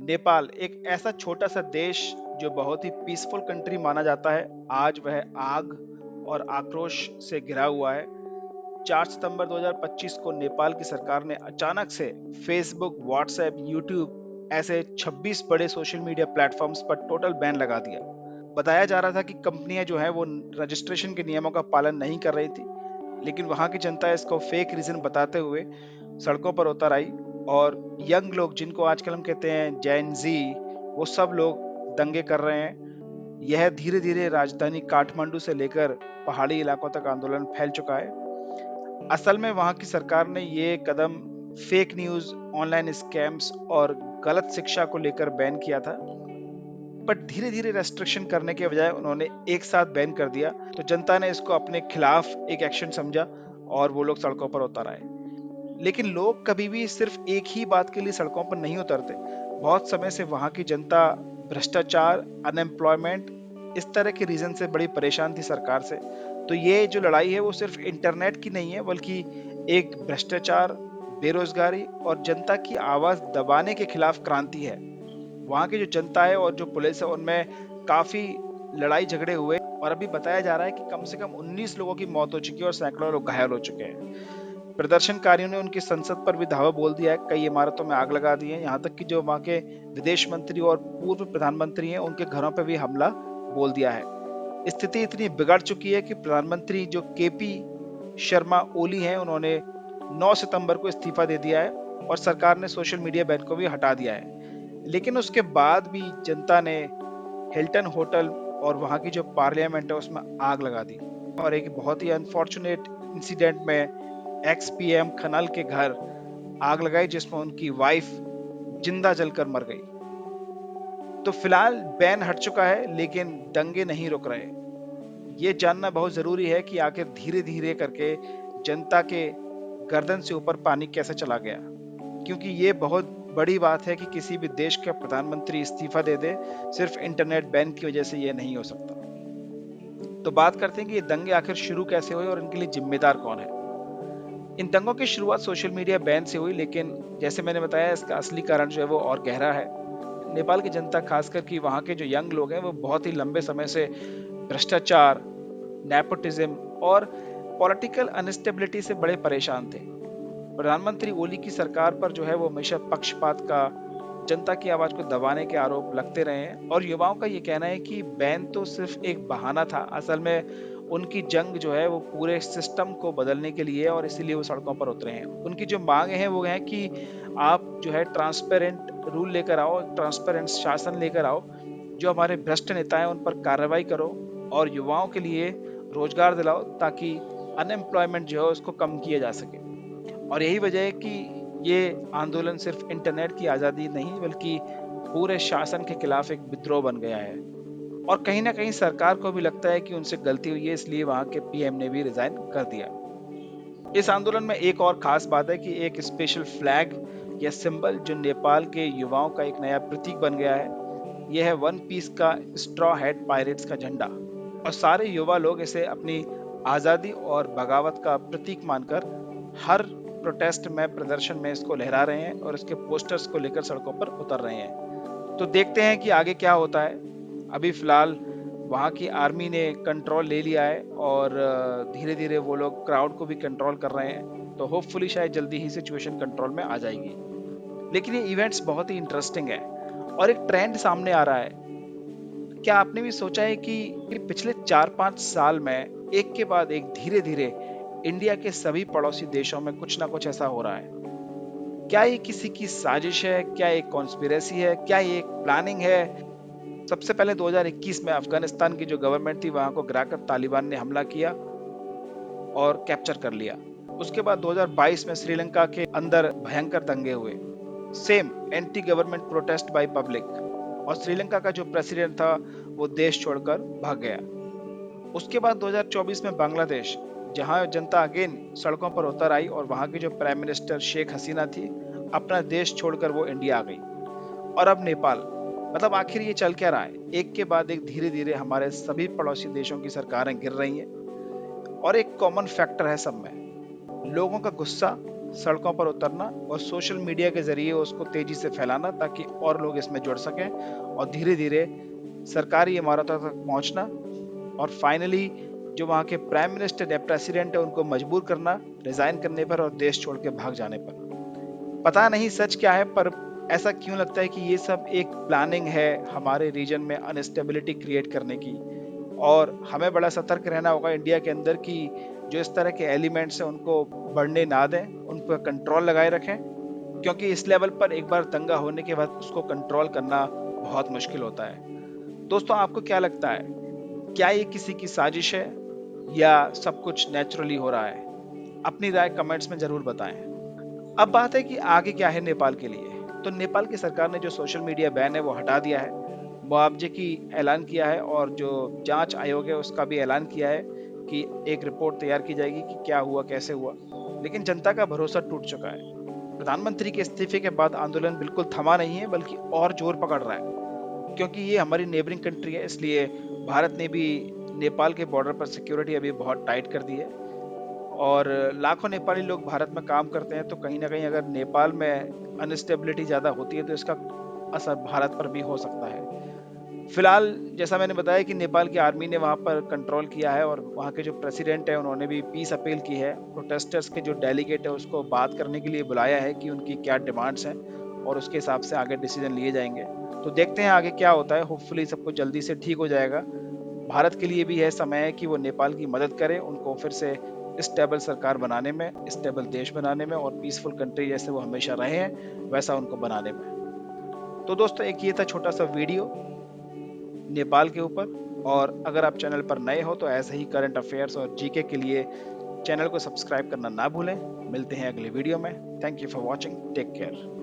नेपाल एक ऐसा छोटा सा देश जो बहुत ही पीसफुल कंट्री माना जाता है, आज वह आग और आक्रोश से घिरा हुआ है। 4 सितंबर 2025 को नेपाल की सरकार ने अचानक से फेसबुक, व्हाट्सएप, यूट्यूब ऐसे 26 बड़े सोशल मीडिया प्लेटफॉर्म्स पर टोटल बैन लगा दिया। बताया जा रहा था कि कंपनियां जो है वो रजिस्ट्रेशन के नियमों का पालन नहीं कर रही थी, लेकिन वहां की जनता इसको फेक रीजन बताते हुए सड़कों पर उतर आई। और यंग लोग, जिनको आजकल हम कहते हैं जैन जी, वो सब लोग दंगे कर रहे हैं। यह धीरे धीरे राजधानी काठमांडू से लेकर पहाड़ी इलाकों तक आंदोलन फैल चुका है। असल में वहां की सरकार ने ये कदम फेक न्यूज, ऑनलाइन स्कैम्स और गलत शिक्षा को लेकर बैन किया था। बट धीरे धीरे रेस्ट्रिक्शन करने के बजाय उन्होंने एक साथ बैन कर दिया, तो जनता ने इसको अपने खिलाफ एक एक्शन समझा और वो लोग सड़कों पर उतर आए। लेकिन लोग कभी भी सिर्फ एक ही बात के लिए सड़कों पर नहीं उतरते। बहुत समय से वहां की जनता भ्रष्टाचार, अनएम्प्लॉयमेंट, इस तरह के रीजन से बड़ी परेशान थी सरकार से। तो ये जो लड़ाई है वो सिर्फ इंटरनेट की नहीं है, बल्कि एक भ्रष्टाचार, बेरोजगारी और जनता की आवाज दबाने के खिलाफ क्रांति है। वहां की जो जनता है और जो पुलिस है, उनमें काफी लड़ाई झगड़े हुए और अभी बताया जा रहा है कि कम से कम 19 लोगों की मौत हो चुकी है और सैकड़ों लोग घायल हो चुके हैं। प्रदर्शनकारियों ने उनकी संसद पर भी धावा बोल दिया है, कई इमारतों में आग लगा दी है, यहाँ तक कि जो वहाँ के विदेश मंत्री और पूर्व प्रधानमंत्री हैं उनके घरों पर भी हमला बोल दिया है। स्थिति इतनी बिगड़ चुकी है कि प्रधानमंत्री जो केपी शर्मा ओली हैं, उन्होंने 9 सितंबर को इस्तीफा दे दिया है और सरकार ने सोशल मीडिया बैन को भी हटा दिया है। लेकिन उसके बाद भी जनता ने हिल्टन होटल और वहाँ की जो पार्लियामेंट है उसमें आग लगा दी। और एक बहुत ही अनफॉर्चुनेट इंसिडेंट में एक्स पीएम खनल के घर आग लगाई, जिसमें उनकी वाइफ जिंदा जलकर मर गई। तो फिलहाल बैन हट चुका है, लेकिन दंगे नहीं रुक रहे। ये जानना बहुत जरूरी है कि आखिर धीरे धीरे करके जनता के गर्दन से ऊपर पानी कैसे चला गया, क्योंकि ये बहुत बड़ी बात है कि किसी भी देश का प्रधानमंत्री इस्तीफा दे दे सिर्फ इंटरनेट बैन की वजह से। ये नहीं हो सकता। तो बात करते हैं कि ये दंगे आखिर शुरू कैसे हुए और इनके लिए जिम्मेदार कौन है। इन दंगों की शुरुआत सोशल मीडिया बैन से हुई, लेकिन जैसे मैंने बताया, इसका असली कारण जो है वो और गहरा है। नेपाल की जनता, खासकर कि वहाँ के जो यंग लोग हैं, वो बहुत ही लंबे समय से भ्रष्टाचार, नेपोटिज्म और पॉलिटिकल अनस्टेबिलिटी से बड़े परेशान थे। प्रधानमंत्री ओली की सरकार पर जो है वो हमेशा पक्षपात का, जनता की आवाज को दबाने के आरोप लगते रहे हैं और युवाओं का ये कहना है कि बैन तो सिर्फ एक बहाना था। असल में उनकी जंग जो है वो पूरे सिस्टम को बदलने के लिए है और इसीलिए वो सड़कों पर उतरे हैं। उनकी जो मांगे हैं वो है कि आप जो है ट्रांसपेरेंट रूल लेकर आओ, ट्रांसपेरेंट शासन लेकर आओ, जो हमारे भ्रष्ट नेता हैं उन पर कार्रवाई करो और युवाओं के लिए रोजगार दिलाओ, ताकि अनएम्प्लॉयमेंट जो है उसको कम किया जा सके। और यही वजह है कि ये आंदोलन सिर्फ इंटरनेट की आज़ादी नहीं, बल्कि पूरे शासन के खिलाफ एक विद्रोह बन गया है। और कहीं ना कहीं सरकार को भी लगता है कि उनसे गलती हुई है, इसलिए वहां के पीएम ने भी रिजाइन कर दिया। इस आंदोलन में एक और खास बात है कि एक स्पेशल फ्लैग या सिंबल जो नेपाल के युवाओं का एक नया प्रतीक बन गया है। यह है वन पीस का स्ट्रॉ हेड पायरेट्स का झंडा। और सारे युवा लोग इसे अपनी आजादी और बगावत का प्रतीक मानकर हर प्रोटेस्ट में, प्रदर्शन में इसको लहरा रहे हैं और इसके पोस्टर्स को लेकर सड़कों पर उतर रहे हैं। तो देखते हैं कि आगे क्या होता है। अभी फिलहाल वहाँ की आर्मी ने कंट्रोल ले लिया है और धीरे धीरे वो लोग क्राउड को भी कंट्रोल कर रहे हैं, तो होपफुली शायद जल्दी ही सिचुएशन कंट्रोल में आ जाएगी। लेकिन ये इवेंट्स बहुत ही इंटरेस्टिंग है और एक ट्रेंड सामने आ रहा है। क्या आपने भी सोचा है कि पिछले 4-5 साल में एक के बाद एक धीरे धीरे इंडिया के सभी पड़ोसी देशों में कुछ ना कुछ ऐसा हो रहा है? क्या ये किसी की साजिश है? क्या ये कॉन्स्पिरेसी है? क्या ये एक प्लानिंग है? सबसे पहले 2021 में अफगानिस्तान की जो गवर्नमेंट थी, वहां को गिराकर तालिबान ने हमला किया और कैप्चर कर लिया। उसके बाद 2022 में श्रीलंका के अंदर भयंकर दंगे हुए, same anti government protest by public, और श्रीलंका का जो प्रेसिडेंट था वो देश छोड़कर भाग गया। उसके बाद 2024 में बांग्लादेश, जहां जनता अगेन सड़कों पर उतर आई और वहां की जो प्राइम मिनिस्टर शेख हसीना थी, अपना देश छोड़कर वो इंडिया आ गई। और अब नेपाल। मतलब आखिर ये चल क्या रहा है? एक के बाद एक धीरे धीरे हमारे सभी पड़ोसी देशों की सरकारें गिर रही हैं और एक कॉमन फैक्टर है सब में, लोगों का गुस्सा सड़कों पर उतरना और सोशल मीडिया के जरिए उसको तेजी से फैलाना ताकि और लोग इसमें जुड़ सकें, और धीरे धीरे सरकारी इमारतों तक पहुंचना, और फाइनली जो वहाँ के प्राइम मिनिस्टर या प्रेसिडेंट है उनको मजबूर करना रिजाइन करने पर और देश छोड़ के भाग जाने पर। पता नहीं सच क्या है, पर ऐसा क्यों लगता है कि ये सब एक प्लानिंग है हमारे रीजन में अनस्टेबिलिटी क्रिएट करने की, और हमें बड़ा सतर्क रहना होगा इंडिया के अंदर कि जो इस तरह के एलिमेंट्स हैं उनको बढ़ने ना दें, उन पर कंट्रोल लगाए रखें, क्योंकि इस लेवल पर एक बार दंगा होने के बाद उसको कंट्रोल करना बहुत मुश्किल होता है। दोस्तों, आपको क्या लगता है, क्या ये किसी की साजिश है या सब कुछ नेचुरली हो रहा है? अपनी राय कमेंट्स में जरूर बताएं। अब बात है कि आगे क्या है नेपाल के लिए। तो नेपाल की सरकार ने जो सोशल मीडिया बैन है वो हटा दिया है, मुआवजे की ऐलान किया है, और जो जांच आयोग है उसका भी ऐलान किया है कि एक रिपोर्ट तैयार की जाएगी कि क्या हुआ कैसे हुआ। लेकिन जनता का भरोसा टूट चुका है। प्रधानमंत्री के इस्तीफे के बाद आंदोलन बिल्कुल थमा नहीं है, बल्कि और जोर पकड़ रहा है, क्योंकि ये हमारी नेबरिंग कंट्री है, इसलिए भारत ने भी नेपाल के बॉर्डर पर सिक्योरिटी अभी बहुत टाइट कर दी है। और लाखों नेपाली लोग भारत में काम करते हैं, तो कहीं ना कहीं अगर नेपाल में अनस्टेबिलिटी ज़्यादा होती है तो इसका असर भारत पर भी हो सकता है। फिलहाल जैसा मैंने बताया कि नेपाल की आर्मी ने वहाँ पर कंट्रोल किया है, और वहाँ के जो प्रेसिडेंट है उन्होंने भी पीस अपील की है। प्रोटेस्टर्स के जो डेलीगेट है उसको बात करने के लिए बुलाया है कि उनकी क्या डिमांड्स हैं, और उसके हिसाब से आगे डिसीजन लिए जाएंगे। तो देखते हैं आगे क्या होता है। होपफुली सब कुछ जल्दी से ठीक हो जाएगा। भारत के लिए भी यह समय है कि वो नेपाल की मदद करे, उनको फिर से स्टेबल सरकार बनाने में, स्टेबल देश बनाने में, और पीसफुल कंट्री जैसे वो हमेशा रहे हैं वैसा उनको बनाने में। तो दोस्तों, एक ये था छोटा सा वीडियो नेपाल के ऊपर। और अगर आप चैनल पर नए हो तो ऐसे ही करंट अफेयर्स और जीके के लिए चैनल को सब्सक्राइब करना ना भूलें। मिलते हैं अगले वीडियो में। Thank you for watching. Take care.